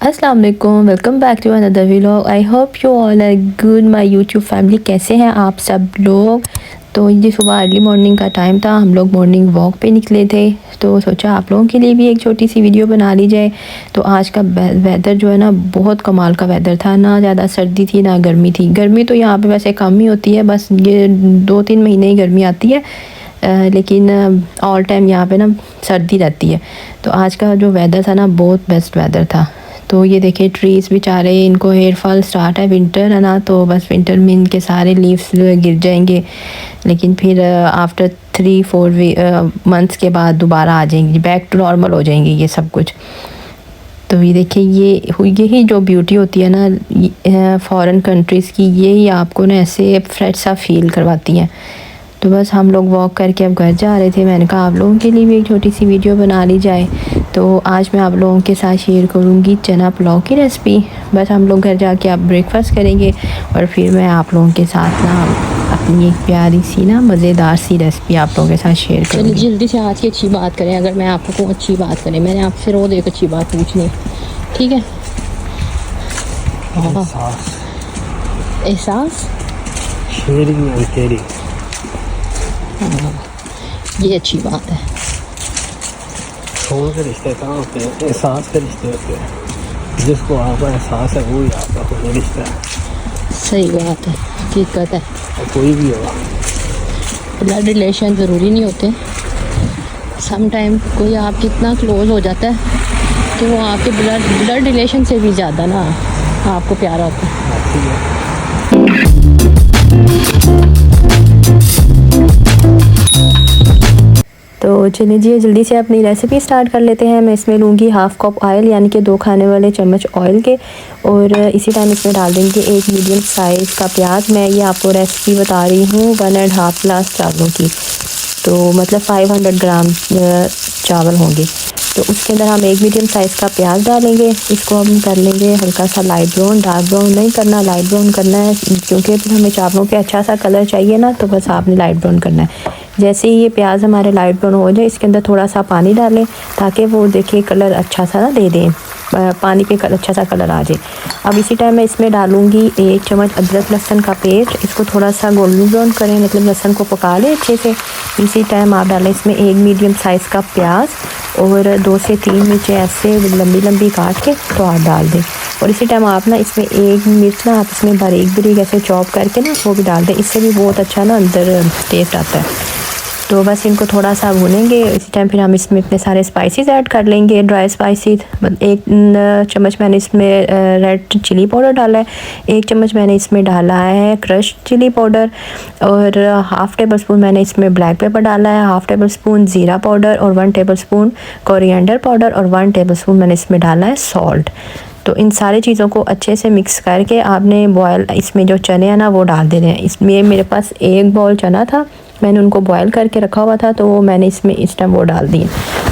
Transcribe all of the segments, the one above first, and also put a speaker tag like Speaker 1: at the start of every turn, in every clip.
Speaker 1: अस्सलाम वालेकुम, welcome back to another vlog. I hope you all are good my YouTube family. कैसे हैं आप सब लोग? तो ये सुबह अर्ली मॉर्निंग का टाइम था, हम लोग मॉर्निंग वॉक पे निकले थे, तो सोचा आप लोगों के लिए भी एक छोटी सी वीडियो बना ली जाए। तो आज का वेदर जो है ना, बहुत कमाल का वेदर था, ना ज़्यादा सर्दी थी ना गर्मी थी। गर्मी तो यहाँ पे वैसे कम ही होती है, बस ये 2-3 महीने ही गर्मी आती है, लेकिन ऑल टाइम यहाँ पे ना सर्दी रहती है। तो आज का जो वेदर था ना, बहुत बेस्ट वेदर था। तो ये देखिए ट्रीज़ बेचारे, इनको हेयर फॉल स्टार्ट है, विंटर है ना, तो बस विंटर में इनके सारे लीव्स गिर जाएंगे, लेकिन फिर आफ्टर 3-4 मंथ्स के बाद दोबारा आ जाएंगी, बैक टू नॉर्मल हो जाएंगे ये सब कुछ। तो ये देखिए, यही जो ब्यूटी होती है ना फॉरेन कंट्रीज़ की, यही आपको ना ऐसे फ्रेश सा फील करवाती हैं। तो बस हम लोग वॉक करके अब घर जा रहे थे। मैंने कहा आप लोगों के लिए भी एक छोटी सी वीडियो बना ली जाए। तो आज मैं आप लोगों के साथ शेयर करूंगी चना पुलाव की रेसिपी। बस हम लोग घर जाके आप ब्रेकफास्ट करेंगे और फिर मैं आप लोगों के साथ ना अपनी एक प्यारी सी ना मज़ेदार सी रेसिपी आप लोगों के साथ शेयर करूँगी।
Speaker 2: चलिए जल्दी से आज की अच्छी बात करें। अगर मैं आपको कोई अच्छी बात करें, मैंने आपसे रोज़ एक अच्छी बात पूछनी, ठीक है? एहसास ये अच्छी बात है।
Speaker 3: खून के रिश्ते कहाँ होते हैं? एहसास के रिश्ते होते हैं। जिसको आपका एहसास है वही आपका खून रिश्ता है।
Speaker 2: सही बात है, हकीकत है।
Speaker 3: और कोई भी होगा,
Speaker 2: ब्लड रिलेशन ज़रूरी नहीं होते। सम टाइम कोई आपके इतना क्लोज हो जाता है कि वो आपके ब्लड रिलेशन से भी ज़्यादा ना आपको प्यारा होता है।
Speaker 1: तो चलिए जी जल्दी से अपनी रेसिपी स्टार्ट कर लेते हैं। मैं इसमें लूँगी हाफ़ कप ऑयल, यानी कि 2 खाने वाले चम्मच ऑयल के, और इसी टाइम इसमें डाल देंगे एक मीडियम साइज़ का प्याज। मैं ये आपको रेसिपी बता रही हूँ 1.5 ग्लास चावलों की, तो मतलब 500 ग्राम चावल होंगे। तो उसके अंदर हम एक मीडियम साइज़ का प्याज डालेंगे। इसको हम कर लेंगे हल्का सा लाइट ब्राउन, डार्क ब्राउन नहीं करना, लाइट ब्राउन करना है, क्योंकि फिर हमें चावलों पे अच्छा सा कलर चाहिए ना, तो बस आपने लाइट ब्राउन करना है। जैसे ही ये प्याज हमारे लाइट ब्राउन हो जाए, इसके अंदर थोड़ा सा पानी डालें ताकि वो देखिए कलर अच्छा सा ना दे दें, पानी पे अच्छा सा कलर आ जाए। अब इसी टाइम मैं इसमें डालूँगी 1 चम्मच अदरक लहसुन का पेस्ट। इसको थोड़ा सा गोल्डन ब्राउन करें, मतलब लहसुन को पका लें अच्छे से। इसी टाइम आप डालें इसमें एक मीडियम साइज़ का प्याज और 2 से 3 मिर्चें ऐसे लंबी लंबी काट के तो आप डाल दें। और इसी टाइम आप ना इसमें एक मिर्च ना आप इसमें बारीक ऐसे चॉप करके ना वो भी डाल दें, इससे भी बहुत अच्छा ना अंदर टेस्ट आता है। तो बस इनको थोड़ा सा भूनेंगे। इसी टाइम फिर हम इसमें इतने सारे स्पाइसेस ऐड कर लेंगे, ड्राई स्पाइसेस। 1 चम्मच मैंने इसमें रेड चिली पाउडर डाला है, 1 चम्मच मैंने इसमें डाला है क्रश चिली पाउडर, और हाफ़ टेबल स्पून मैंने इसमें ब्लैक पेपर डाला है, हाफ़ टेबल स्पून ज़ीरा पाउडर, और 1 टेबल स्पून कोरिएंडर पाउडर, और 1 टेबल स्पून मैंने इसमें डाला है सॉल्ट। तो इन सारी चीज़ों को अच्छे से मिक्स करके आपने बॉयल इसमें जो चने हैं ना वो डाल देने हैं। इसमें मेरे पास 1 बाउल चना था, मैंने उनको बॉयल करके रखा हुआ था, तो वो मैंने इसमें इस टाइम वो डाल दिए।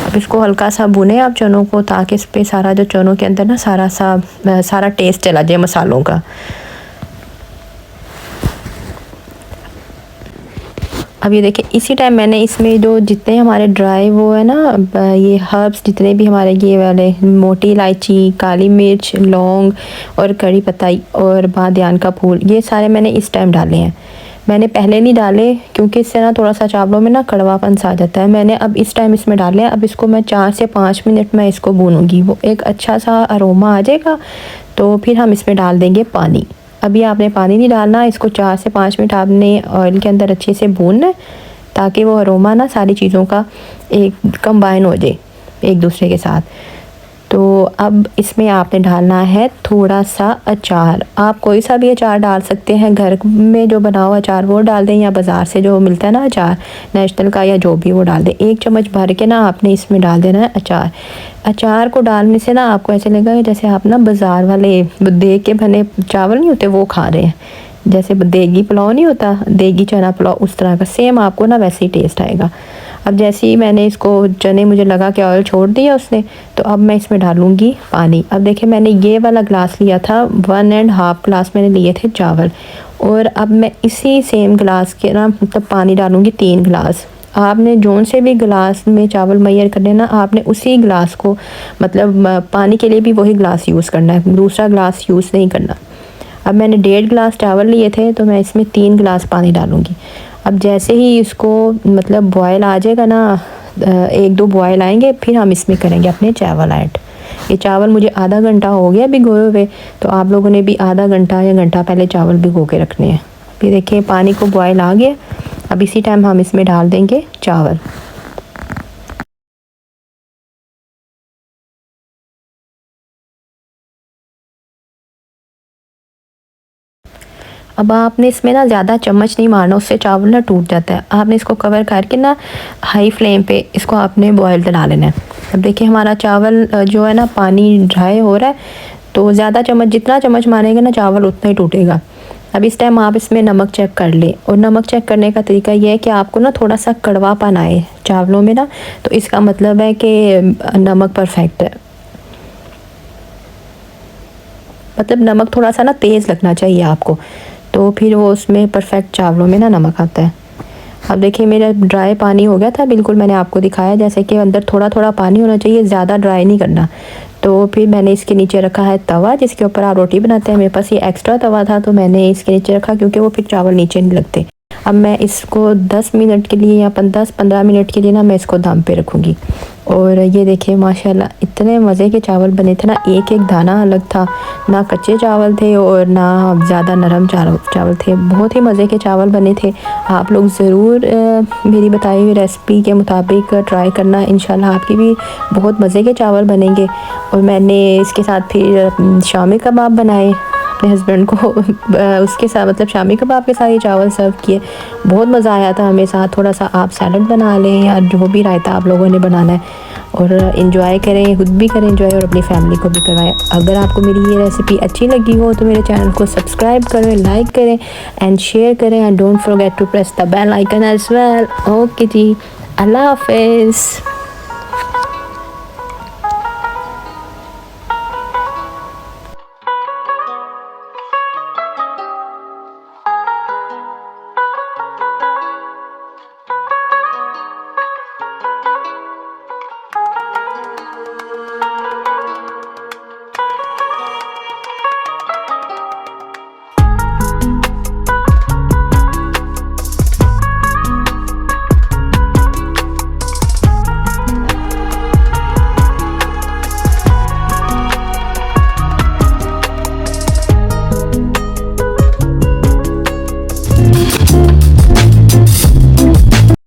Speaker 1: अब इसको हल्का सा भुने आप चनों को, ताकि इस पे सारा जो चनों के अंदर ना सारा टेस्ट चला जाए मसालों का। अब ये देखिए इसी टाइम मैंने इसमें जो जितने हमारे ड्राई वो है ना ये हर्ब्स, जितने भी हमारे ये वाले मोटी इलायची, काली मिर्च, लौंग और कड़ी पत्ता और बादियान का फूल, ये सारे मैंने इस टाइम डाले हैं। मैंने पहले नहीं डाले क्योंकि इससे ना थोड़ा सा चावलों में ना कड़वापन सा आ जाता है। मैंने अब इस टाइम इसमें डाले हैं। अब इसको मैं 4 से 5 मिनट में इसको भूनूंगी, वो एक अच्छा सा अरोमा आ जाएगा। तो फिर हम इसमें डाल देंगे पानी। अभी आपने पानी नहीं डालना, इसको 4 से 5 मिनट आपने ऑयल के अंदर अच्छे से भूनना है, ताकि वो अरोमा ना सारी चीज़ों का एक कंबाइन हो जाए एक दूसरे के साथ। तो अब इसमें आपने डालना है थोड़ा सा अचार। आप कोई सा भी अचार डाल सकते हैं, घर में जो बना हुआ अचार वो डाल दें, या बाज़ार से जो मिलता है ना अचार नेशनल का या जो भी, वो डाल दें। 1 चम्मच भर के ना आपने इसमें डाल देना है अचार। अचार को डालने से ना आपको ऐसे लगेगा जैसे आप ना बाज़ार वाले देग के बने चावल नहीं होते वो खा रहे हैं, जैसे देगी पुलाव नहीं होता, देगी चना पुलाव, उस तरह का सेम आपको ना वैसे ही टेस्ट आएगा। अब जैसे ही मैंने इसको चने, मुझे लगा कि ऑयल छोड़ दिया उसने, तो अब मैं इसमें डालूँगी पानी। अब देखिए मैंने ये वाला ग्लास लिया था, 1.5 ग्लास मैंने लिए थे चावल, और अब मैं इसी सेम ग्लास के ना मतलब पानी डालूँगी 3 ग्लास। आपने जोन से भी गिलास में चावल मैयर करने ना, आपने उसी गिलास को मतलब पानी के लिए भी वही गिलास यूज़ करना है, दूसरा गिलास यूज़ नहीं करना। अब मैंने 1.5 गिलास चावल लिए थे तो मैं इसमें 3 गिलास पानी डालूँगी। अब जैसे ही इसको मतलब बॉयल आ जाएगा ना, 1-2 बॉयल आएंगे, फिर हम इसमें करेंगे अपने चावल ऐड। ये चावल मुझे आधा घंटा हो गया भिगोए हुए, तो आप लोगों ने भी आधा घंटा या घंटा पहले चावल भिगो के रखने हैं। फिर देखिए पानी को बॉयल आ गया। अब इसी टाइम हम इसमें डाल देंगे चावल। अब आपने इसमें ना ज़्यादा चम्मच नहीं मारना, उससे चावल ना टूट जाता है। आपने इसको कवर करके ना हाई फ्लेम पे इसको आपने बॉयल डला लेना है। अब देखिए हमारा चावल जो है ना पानी ड्राई हो रहा है, तो ज़्यादा चम्मच, जितना चम्मच मारेंगे ना चावल उतना ही टूटेगा। अब इस टाइम आप इसमें नमक चेक कर ले, और नमक चेक करने का तरीका ये है कि आपको ना थोड़ा सा कड़वापन आए चावलों में ना, तो इसका मतलब है कि नमक परफेक्ट है। मतलब नमक थोड़ा सा ना तेज़ लगना चाहिए आपको, तो फिर वो उसमें परफेक्ट चावलों में ना नमक आता है। अब देखिए मेरा ड्राई पानी हो गया था बिल्कुल, मैंने आपको दिखाया जैसे कि अंदर थोड़ा थोड़ा पानी होना चाहिए, ज़्यादा ड्राई नहीं करना। तो फिर मैंने इसके नीचे रखा है तवा जिसके ऊपर आप रोटी बनाते हैं। मेरे पास ये एक्स्ट्रा तवा था तो मैंने इसके नीचे रखा, क्योंकि वो फिर चावल नीचे नहीं लगते। अब मैं इसको 10 मिनट के लिए या 10-15 मिनट के लिए ना मैं इसको दम पे रखूँगी। और ये देखिए माशाल्लाह इतने मज़े के चावल बने थे ना, एक एक दाना अलग था, ना कच्चे चावल थे और ना ज़्यादा नरम चावल थे। बहुत ही मज़े के चावल बने थे। आप लोग ज़रूर मेरी बताई हुई रेसिपी के मुताबिक ट्राई करना, इंशाल्लाह आपकी भी बहुत मज़े के चावल बनेंगे। और मैंने इसके साथ फिर शामी कबाब बनाए अपने हस्बैंड को उसके साथ, मतलब शामी कबाब के साथ ये चावल सर्व किए। बहुत मज़ा आया था हमें। साथ थोड़ा सा आप सैलड बना लें या जो भी रायता आप लोगों ने बनाना है, और इन्जॉय करें, खुद भी करें इन्जॉय और अपनी फैमिली को भी करवाएं। अगर आपको मेरी ये रेसिपी अच्छी लगी हो तो मेरे चैनल को सब्सक्राइब करें, लाइक करें एंड शेयर करें, and don't forget to press the bell icon as well. Okay जी, अल्लाह हाफिज़।